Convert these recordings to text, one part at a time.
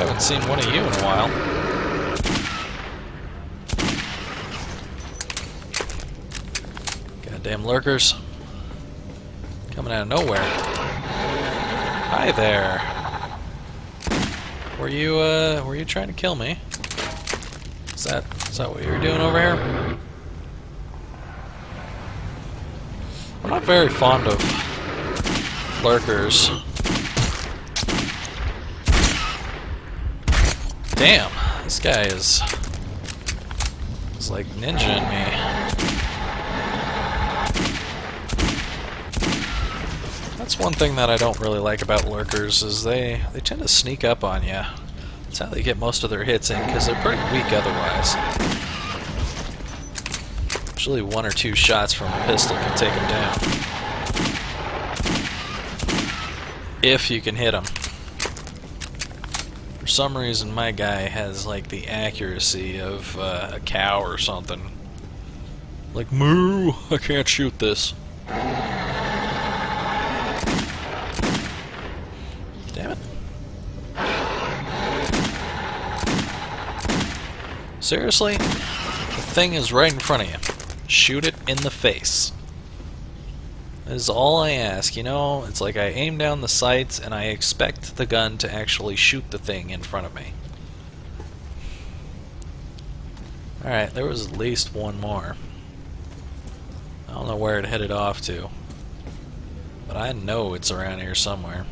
haven't seen one of you in a while. Goddamn lurkers. Coming out of nowhere. Hi there. Were you trying to kill me? Is that what you were doing over here? I'm not very fond of lurkers. Damn, this guy is like ninja-ing me. That's one thing that I don't really like about lurkers, is they tend to sneak up on you. That's how they get most of their hits in, because they're pretty weak otherwise. Usually 1 or 2 shots from a pistol can take them down. If you can hit them. For some reason, my guy has like the accuracy of a cow or something. Like, moo! I can't shoot this. Damn it. Seriously? The thing is right in front of you. Shoot it in the face. That is all I ask, you know? It's like I aim down the sights and I expect the gun to actually shoot the thing in front of me. Alright, there was at least one more. I don't know where it headed off to, but I know it's around here somewhere.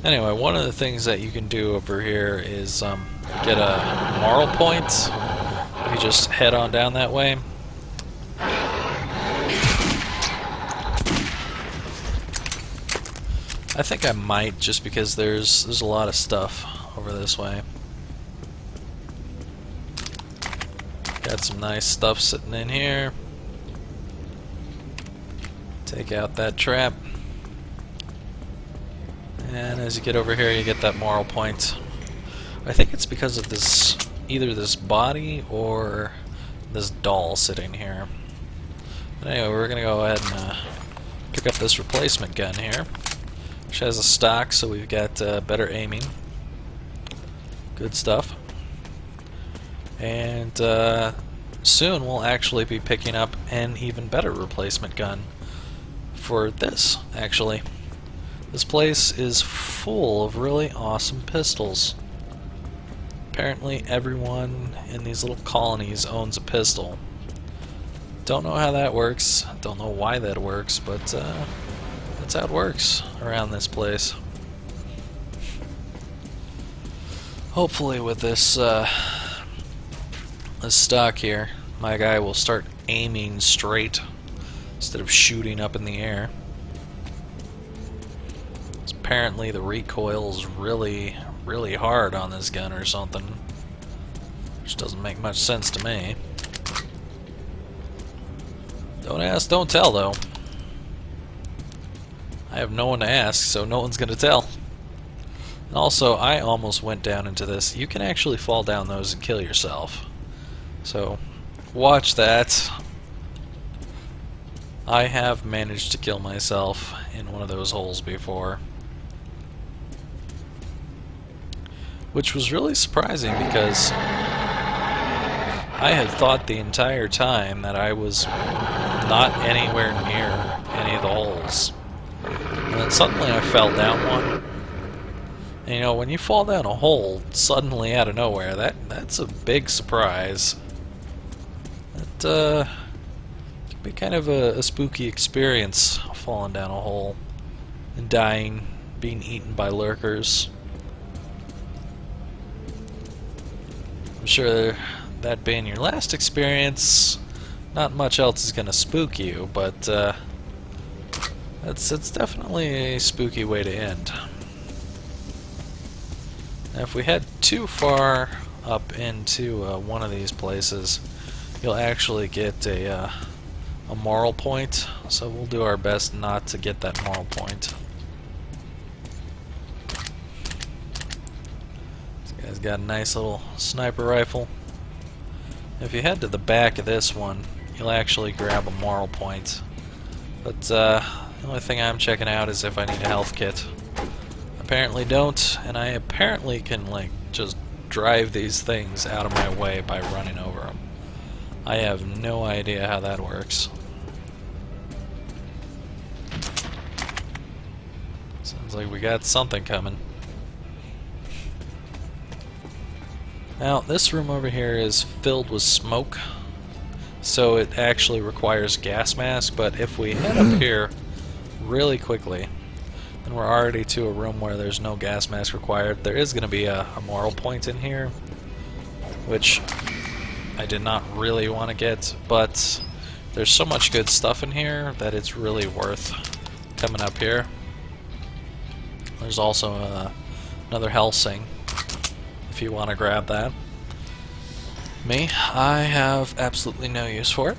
Anyway, one of the things that you can do over here is get a moral point. You just head on down that way. I think I might, just because there's a lot of stuff over this way. Got some nice stuff sitting in here. Take out that trap. And as you get over here, you get that moral point. I think it's because of this, either this body or this doll sitting here. But anyway, we're gonna go ahead and pick up this replacement gun here, which has a stock, so we've got better aiming. Good stuff. And soon we'll actually be picking up an even better replacement gun for this, actually. This place is full of really awesome pistols. Apparently everyone in these little colonies owns a pistol. Don't know how that works, don't know why that works, but that's how it works around this place. Hopefully with this this stock here, my guy will start aiming straight instead of shooting up in the air. Apparently the recoil is really hard on this gun or something, which doesn't make much sense to me. Don't ask, don't tell though. I have no one to ask, so no one's gonna tell. And also, I almost went down into this. You can actually fall down those and kill yourself. So, watch that. I have managed to kill myself in one of those holes before. Which was really surprising because I had thought the entire time that I was not anywhere near any of the holes. And then suddenly I fell down one. And you know, when you fall down a hole suddenly out of nowhere, that's a big surprise. That can be kind of a spooky experience, falling down a hole and dying, being eaten by lurkers. I'm sure that being your last experience, not much else is going to spook you, but it's definitely a spooky way to end. Now, if we head too far up into one of these places, you'll actually get a moral point, so we'll do our best not to get that moral point. This guy's got a nice little sniper rifle. If you head to the back of this one, you'll actually grab a moral point. But the only thing I'm checking out is if I need a health kit. apparently don't, and I apparently can, like, just drive these things out of my way by running over them. I have no idea how that works. Sounds like we got something coming. Now, this room over here is filled with smoke, so it actually requires gas mask, but if we head up here really quickly, then we're already to a room where there's no gas mask required. There is going to be a moral point in here, which I did not really want to get, but there's so much good stuff in here that it's really worth coming up here. There's also another Helsing, if you want to grab that. Me, I have absolutely no use for it,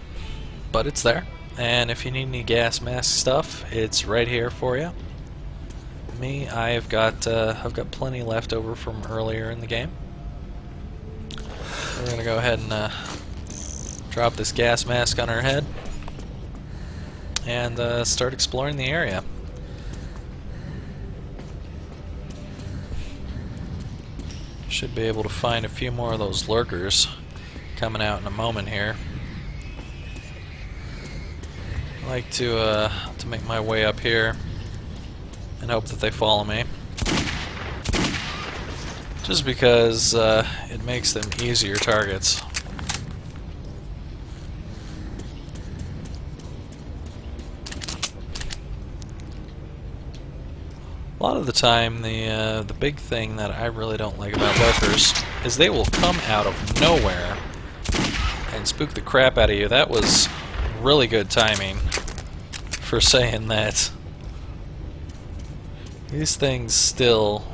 but it's there. And if you need any gas mask stuff, it's right here for you. Me, I've got plenty left over from earlier in the game. We're gonna go ahead and drop this gas mask on our head and start exploring the area. Should be able to find a few more of those lurkers coming out in a moment here. I like to make my way up here and hope that they follow me. Just because it makes them easier targets. A lot of the time, the big thing that I really don't like about lurkers is they will come out of nowhere and spook the crap out of you. That was really good timing for saying that. These things still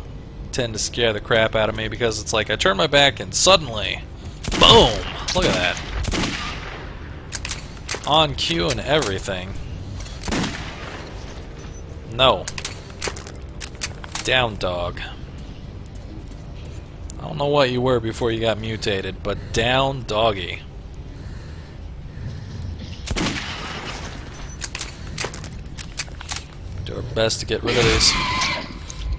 tend to scare the crap out of me because it's like I turn my back and suddenly, boom! Look at that. On cue and everything. No. Down, dog. I don't know what you were before you got mutated, but down, doggy. Do our best to get rid of these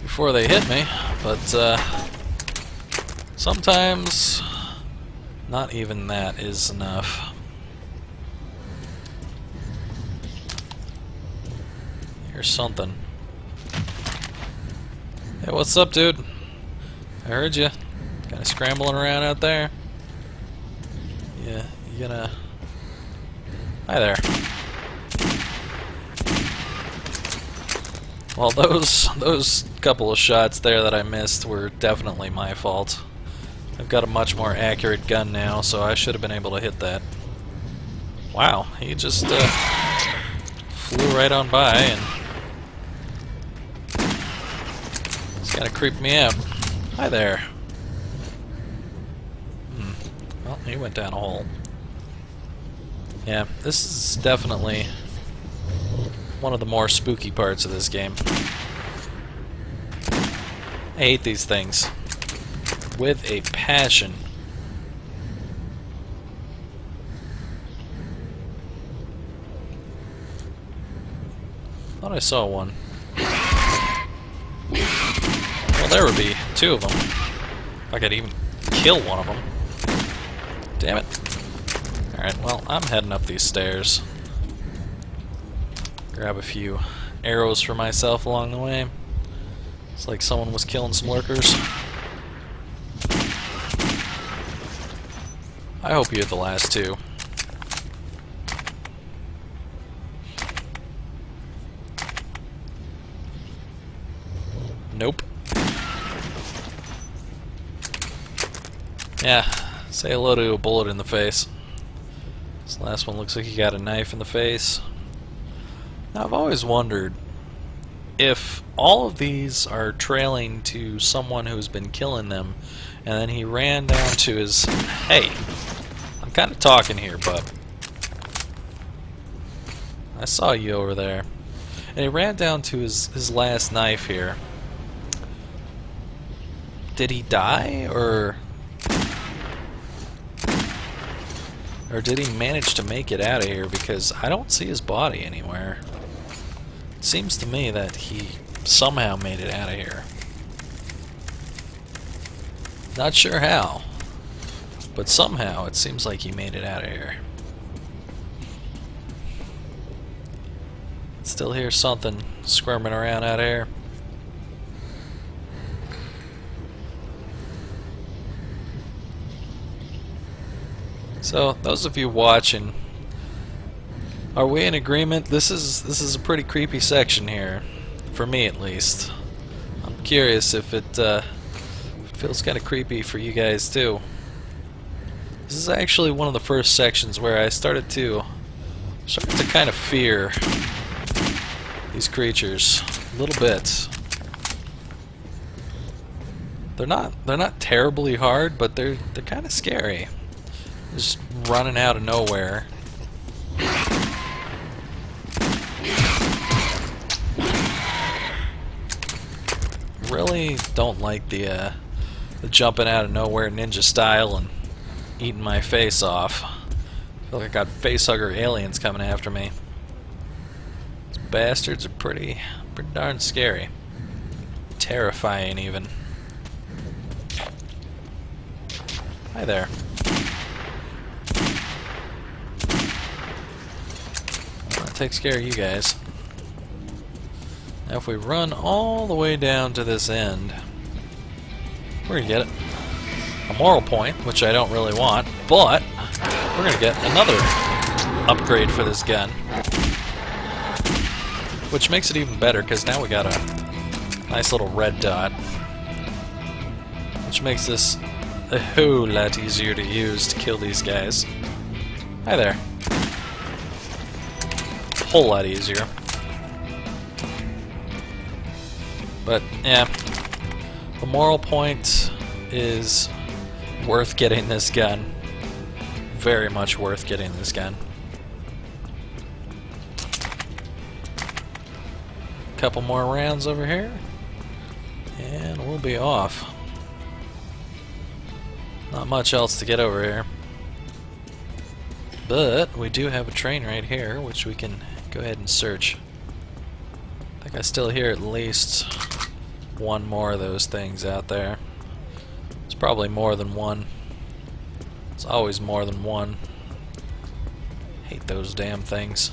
before they hit me, but sometimes not even that is enough. Here's something. Hey, what's up, dude? I heard you. Kinda scrambling around out there. Yeah, you gonna... Hi there. Well, those couple of shots there that I missed were definitely my fault. I've got a much more accurate gun now, so I should have been able to hit that. Wow, he just flew right on by and it's kind of creeped me out. Hi there. Well, he went down a hole. Yeah, this is definitely one of the more spooky parts of this game. I hate these things with a passion. Thought I saw one. Well, there would be two of them. If I could even kill one of them. Damn it. Alright, well, I'm heading up these stairs. Grab a few arrows for myself along the way. It's like someone was killing some lurkers. I hope you're the last two. Nope. Yeah, say hello to a bullet in the face. This last one looks like he got a knife in the face. Now, I've always wondered if all of these are trailing to someone who's been killing them, and then he ran down to his... Hey, I'm kind of talking here, bud. I saw you over there. And he ran down to his last knife here. Did he die, or did he manage to make it out of here? Because I don't see his body anywhere. It seems to me that he somehow made it out of here. Not sure how, but somehow it seems like he made it out of here. Still hear something squirming around out here. So, those of you watching, are we in agreement? This is a pretty creepy section here, for me at least. I'm curious if it feels kind of creepy for you guys too. This is actually one of the first sections where I started to kind of fear these creatures a little bit. They're not terribly hard, but they're kind of scary. Just running out of nowhere. Really don't like the jumping out of nowhere ninja style and eating my face off. I feel like I got facehugger aliens coming after me. These bastards are pretty darn scary. Terrifying even. Hi there. Well, that takes care of you guys. Now if we run all the way down to this end, we're gonna get a moral point, which I don't really want, but we're gonna get another upgrade for this gun, which makes it even better because now we got a nice little red dot, which makes this a whole lot easier to use to kill these guys. Hi there. A whole lot easier. But yeah, the moral point is worth getting this gun. Very much worth getting this gun. Couple more rounds over here, and we'll be off. Not much else to get over here. But we do have a train right here, which we can go ahead and search. I think I still hear at least one more of those things out there. It's probably more than one. It's always more than one. Hate those damn things.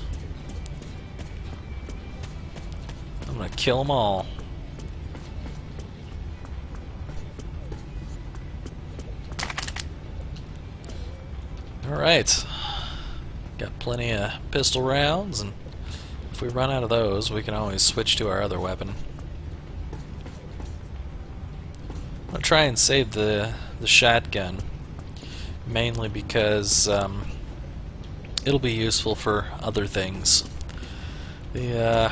I'm gonna kill them all. Alright. Got plenty of pistol rounds, and if we run out of those, we can always switch to our other weapon. I'm gonna try and save the shotgun, mainly because it'll be useful for other things. The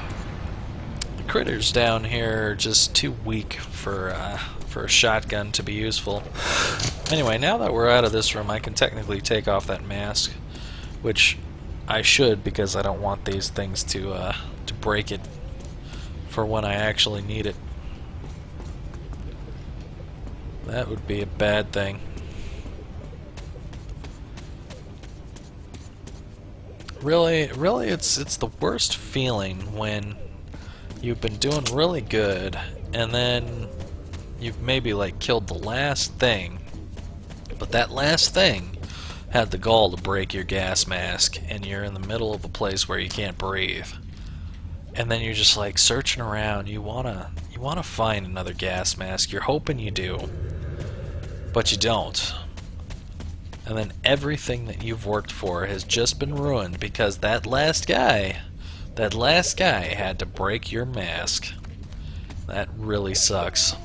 critters down here are just too weak for a shotgun to be useful. Anyway, now that we're out of this room, I can technically take off that mask, which I should because I don't want these things to break it for when I actually need it. That would be a bad thing. Really, it's the worst feeling when you've been doing really good and then you've maybe like killed the last thing, but that last thing had the gall to break your gas mask and you're in the middle of a place where you can't breathe. And then you're just like searching around, you wanna find another gas mask, you're hoping you do, but you don't. And then everything that you've worked for has just been ruined because that last guy had to break your mask. That really sucks.